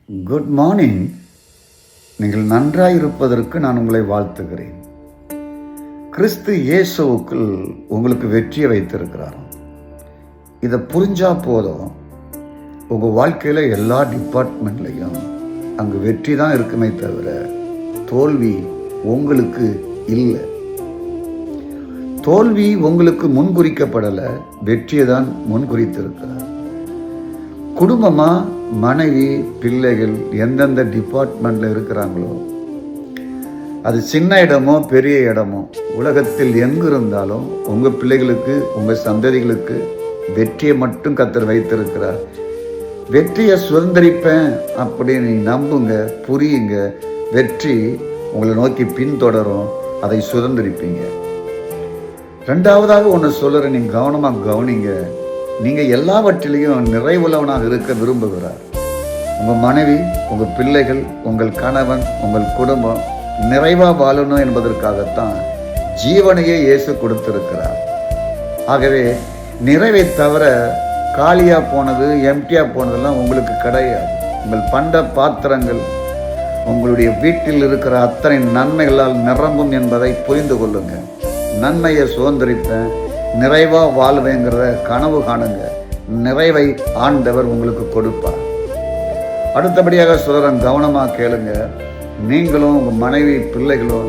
Good morning. நீங்கள் நன்றாயிருப்பதற்கு நான் உங்களை வாழ்த்துகிறேன். கிறிஸ்து இயேசுவுக்குள் உங்களுக்கு வெற்றியை வைத்திருக்கிறார். இதை புரிஞ்சா போதும், உங்கள் வாழ்க்கையில் எல்லா டிபார்ட்மெண்ட்லையும் அங்கு வெற்றி தான் இருக்குமே தவிர தோல்வி உங்களுக்கு இல்லை. தோல்வி உங்களுக்கு முன்குறிக்கப்படலை, வெற்றியை தான் முன்குறித்திருக்கிறார். குடும்பமாக மனைவி பிள்ளைகள் எந்தெந்த டிபார்ட்மெண்ட்டில் இருக்கிறாங்களோ, அது சின்ன இடமோ பெரிய இடமோ, உலகத்தில் எங்கு இருந்தாலும் உங்கள் பிள்ளைகளுக்கு உங்கள் சந்ததிகளுக்கு வெற்றியை மட்டும் கர்த்தர் வைத்திருக்கிறார். வெற்றியை சுதந்திரிப்பேன் அப்படின்னு நம்புங்க, புரியுங்க. வெற்றி உங்களை நோக்கி பின்தொடரும், அதை சுதந்திரிப்பீங்க. ரெண்டாவதாக ஒன்று சொல்லுறேன், நீங்கள் கவனமாக கவனிங்க. நீங்கள் எல்லாவற்றிலையும் நிறைவுள்ளவனாக இருக்க விரும்புகிறார். உங்கள் மனைவி, உங்கள் பிள்ளைகள், உங்கள் கணவன், உங்கள் குடும்பம் நிறைவாக வாழணும் என்பதற்காகத்தான் ஜீவனையே இயேசு கொடுத்திருக்கிறார். ஆகவே நிறைவை தவிர காலியாக போனது, எம்டியாக போனதெல்லாம் உங்களுக்கு கிடையாது. உங்கள் பண்ட பாத்திரங்கள் உங்களுடைய வீட்டில் இருக்கிற அத்தனை நன்மைகளால் நிரம்பும் என்பதை புரிந்து கொள்ளுங்க. நன்மையை சுதந்திரிப்பேன், நிறைவாக வாழ்வேங்கிற கனவு காணுங்க. நிறைவை ஆண்டவர் உங்களுக்கு கொடுப்பார். அடுத்தபடியாக சொல்கிறேன், கவனமாக கேளுங்க. நீங்களும் உங்கள் மனைவி பிள்ளைகளும்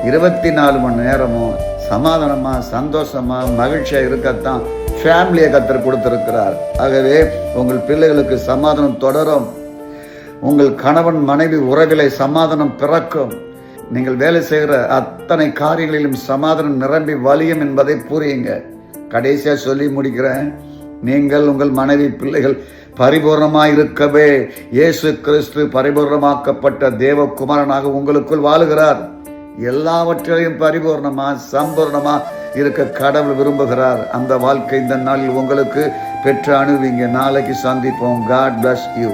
24 மணி நேரமும் சமாதானமாக சந்தோஷமாக மகிழ்ச்சியாக இருக்கத்தான் ஃபேமிலியை கர்த்தர் கொடுத்திருக்கிறார். ஆகவே உங்கள் பிள்ளைகளுக்கு சமாதானம் தொடரும். உங்கள் கணவன் மனைவி உறவிலே சமாதானம் பிறக்கும். நீங்கள் வேலை செய்கிற அத்தனை காரியங்களிலும் சமாதானம் நிரம்பி வலியும் என்பதை புரியுங்க. கடைசியாக சொல்லி முடிக்கிறேன், நீங்கள் உங்கள் மனைவி பிள்ளைகள் பரிபூர்ணமாக இருக்கவே இயேசு கிறிஸ்து பரிபூர்ணமாக்கப்பட்ட தேவகுமாரனாக உங்களுக்குள் வாழுகிறார். எல்லாவற்றையும் பரிபூர்ணமாக சம்பூர்ணமாக இருக்க கடவுள் விரும்புகிறார். அந்த வாழ்க்கை இந்த நாளில் உங்களுக்கு பெற்று அணுவீங்க. நாளைக்கு சந்திப்போம். God bless you.